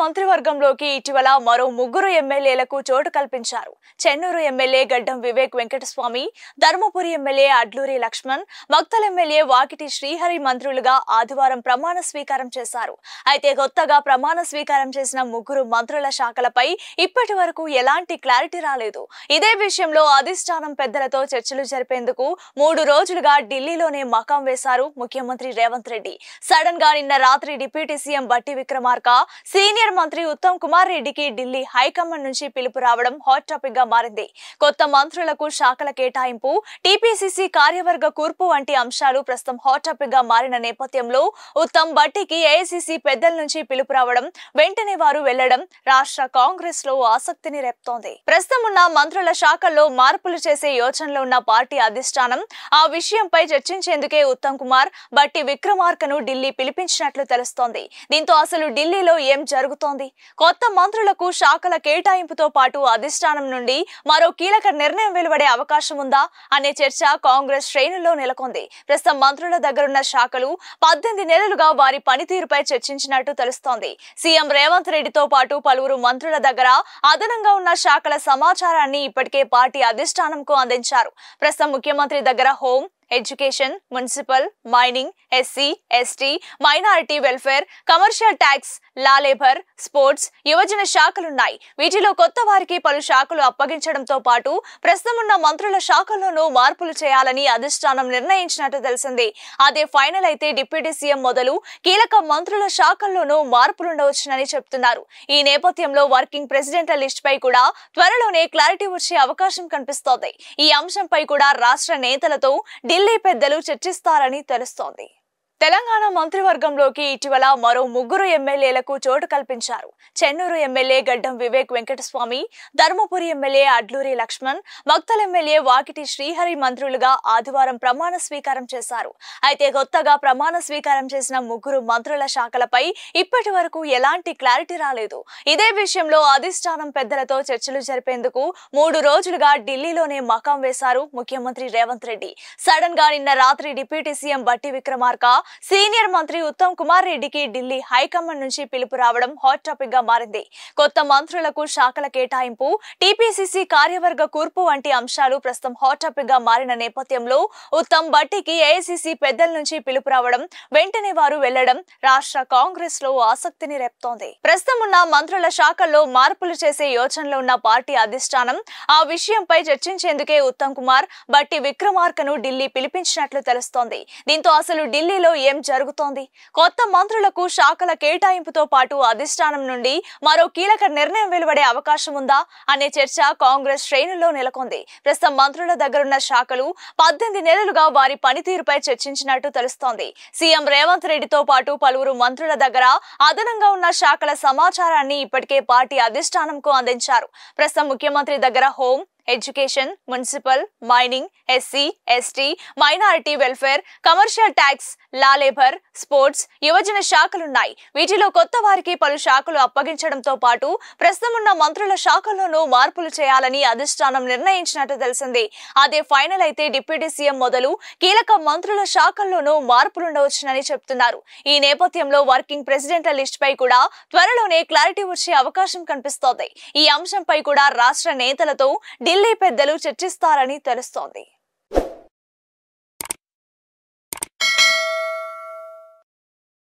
మంత్రివర్గంలోకి ఇటీవల మరో ముగ్గురు ఎమ్మెల్యేలకు చోటు కల్పించారు. చెన్నూరు ఎమ్మెల్యే గడ్డం వివేక్ వెంకటస్వామి, ధర్మపురి ఎమ్మెల్యే అడ్లూరి లక్ష్మణ్, మక్తల్ ఎమ్మెల్యే వాకిటి శ్రీహరి మంత్రులుగా ఆదివారం ప్రమాణ స్వీకారం చేశారు. అయితే కొత్తగా ప్రమాణ స్వీకారం చేసిన ముగ్గురు మంత్రుల శాఖలపై ఇప్పటి వరకు ఎలాంటి క్లారిటీ రాలేదు. ఇదే విషయంలో అధిష్టానం పెద్దలతో చర్చలు జరిపేందుకు 3 రోజులుగా ఢిల్లీలోనే మకాం వేశారు ముఖ్యమంత్రి రేవంత్ రెడ్డి. సడన్ గా నిన్న రాత్రి డిప్యూటీ సీఎం బట్టి విక్రమార్క, సీనియర్ మంత్రి ఉత్తమ్ కుమార్ రెడ్డికి ఢిల్లీ హైకమాండ్ నుంచి పిలుపు రావడం హాట్ టాపిక్ గా మారింది. కొత్త మంత్రులకు శాఖల కేటాయింపు, టీపీసీసీ కార్యవర్గ కూర్పు వంటి అంశాలు ప్రస్తుతం హాట్ టాపిక్ గా మారిన నేపథ్యంలో ఉత్తమ్ బట్టికి ఏఐసీసీ పెద్దల నుంచి పిలుపు రావడం, వెంటనే వారు వెళ్లడం రాష్ట్ర కాంగ్రెస్ లో ఆసక్తిని రేపుతోంది. ప్రస్తుతం ఉన్న మంత్రుల శాఖల్లో మార్పులు చేసే యోచనలో ఉన్న పార్టీ అధిష్టానం ఆ విషయంపై చర్చించేందుకే ఉత్తమ్ కుమార్, బట్టి విక్రమార్కను ఢిల్లీ పిలిపించినట్లు తెలుస్తోంది. దీంతో అసలు ఢిల్లీలో ఏం జరుగుతోంది? కొత్త మంత్రులకు శాఖల కేటాయింపుతో పాటు అధిష్టానం నుండి మరో కీలక నిర్ణయం వెలువడే అవకాశం ఉందా అనే చర్చ కాంగ్రెస్ శ్రేణుల్లో నెలకొంది. ప్రస్తుతం మంత్రుల దగ్గరున్న శాఖలు 18 నెలలుగా వారి పనితీరుపై చర్చించినట్టు తెలుస్తోంది. సీఎం రేవంత్ రెడ్డితో పాటు పలువురు మంత్రుల దగ్గర అదనంగా ఉన్న శాఖల సమాచారాన్ని ఇప్పటికే పార్టీ అధిష్టానంకు అందించారు. ప్రస్తుతం ముఖ్యమంత్రి దగ్గర home, education, municipal, mining, SC, ST, minority welfare, commercial tax, law labour, sports, యువజన శాఖలున్నాయి. వీటిలో కొత్త వారికి పలు శాఖలు అప్పగించడంతో పాటు ప్రస్తుతం ఉన్న మంత్రుల శాఖల్లోనూ మార్పులు చేయాలని అధిష్టానం నిర్ణయించినట్టు తెలిసింది. అదే ఫైనల్ అయితే డిప్యూటీ సీఎం మొదలు కీలక మంత్రుల శాఖల్లోనూ మార్పులుండవచ్చునని చెప్తున్నారు. ఈ నేపథ్యంలో వర్కింగ్ ప్రెసిడెంట్ల లిస్ట్ పై కూడా త్వరలోనే క్లారిటీ వచ్చే అవకాశం కనిపిస్తోంది. ఈ అంశంపై కూడా రాష్ట్ర నేతలతో ఢిల్లీ పెద్దలు చర్చిస్తారని తెలుస్తోంది. తెలంగాణ మంత్రివర్గంలోకి ఇటీవల మరో ముగ్గురు ఎమ్మెల్యేలకు చోటు కల్పించారు. చెన్నూరు ఎమ్మెల్యే గడ్డం వివేక్ వెంకటస్వామి, ధర్మపురి ఎమ్మెల్యే అడ్లూరి లక్ష్మణ్, మక్తల్ ఎమ్మెల్యే వాకిటి శ్రీహరి మంత్రులుగా ఆదివారం ప్రమాణ స్వీకారం చేశారు. అయితే కొత్తగా ప్రమాణ స్వీకారం చేసిన ముగ్గురు మంత్రుల శాఖలపై ఇప్పటి వరకు ఎలాంటి క్లారిటీ రాలేదు. ఇదే విషయంలో అధిష్టానం పెద్దలతో చర్చలు జరిపేందుకు 3 రోజులుగా ఢిల్లీలోనే మకాం వేశారు ముఖ్యమంత్రి రేవంత్ రెడ్డి. సడన్ గా నిన్న రాత్రి డిప్యూటీ సీఎం బట్టి విక్రమార్క, సీనియర్ మంత్రి ఉత్తమ్ కుమార్ రెడ్డికి ఢిల్లీ హైకమాండ్ నుంచి పిలుపు రావడం హాట్ టాపిక్ గా మారింది. కొత్త మంత్రులకు శాఖల కేటాయింపు, టీపీసీసీ కార్యవర్గ కూర్పు వంటి అంశాలు ప్రస్తుతం హాట్ టాపిక్ గా మారిన నేపథ్యంలో ఉత్తమ్ బట్టికి ఏఐసీసీ పెద్దల నుంచి పిలుపు రావడం, వెంటనే వారు వెళ్లడం రాష్ట్ర కాంగ్రెస్ లో ఆసక్తిని రేపుతోంది. ప్రస్తుతం ఉన్న మంత్రుల శాఖల్లో మార్పులు చేసే యోచనలో ఉన్న పార్టీ అధిష్టానం ఆ విషయంపై చర్చించేందుకే ఉత్తమ్ కుమార్, బట్టి విక్రమార్కను ఢిల్లీ పిలిపించినట్లు తెలుస్తోంది. దీంతో అసలు ఢిల్లీలో ఏం జరుగుతోంది? కొత్త మంత్రులకు శాఖల కేటాయింపుతో పాటు అధిష్టానం నుండి మరో కీలక నిర్ణయం వెలువడే అవకాశం ఉందా అనే చర్చ కాంగ్రెస్ శ్రేణుల్లో నెలకొంది. ప్రస్తుతం మంత్రుల దగ్గరున్న శాఖలు 18 నెలలుగా వారి పనితీరుపై చర్చించినట్టు తెలుస్తోంది. సీఎం రేవంత్ రెడ్డితో పాటు పలువురు మంత్రుల దగ్గర అదనంగా ఉన్న శాఖల సమాచారాన్ని ఇప్పటికే పార్టీ అధిష్టానంకు అందించారు. ప్రస్తుతం ముఖ్యమంత్రి దగ్గర home, education, municipal, mining, SC, ST, minority welfare, commercial tax, law labour, sports, యువజన శాఖలున్నాయి. వీటిలో కొత్త వారికి పలు శాఖలు అప్పగించడంతో పాటు ప్రస్తుతం ఉన్న మంత్రుల శాఖల్లోనూ మార్పులు చేయాలని అధిష్టానం నిర్ణయించినట్టు తెలిసింది. అదే ఫైనల్ అయితే డిప్యూటీ సీఎం మొదలు కీలక మంత్రుల శాఖల్లోనూ మార్పులుండవచ్చునని చెప్తున్నారు. ఈ నేపథ్యంలో వర్కింగ్ ప్రెసిడెంట్ల లిస్ట్ పై కూడా త్వరలోనే క్లారిటీ వచ్చే అవకాశం కనిపిస్తోంది. ఈ అంశంపై కూడా రాష్ట్ర నేతలతో ఢిల్లీ పెద్దలు చర్చిస్తారని తెలుస్తోంది.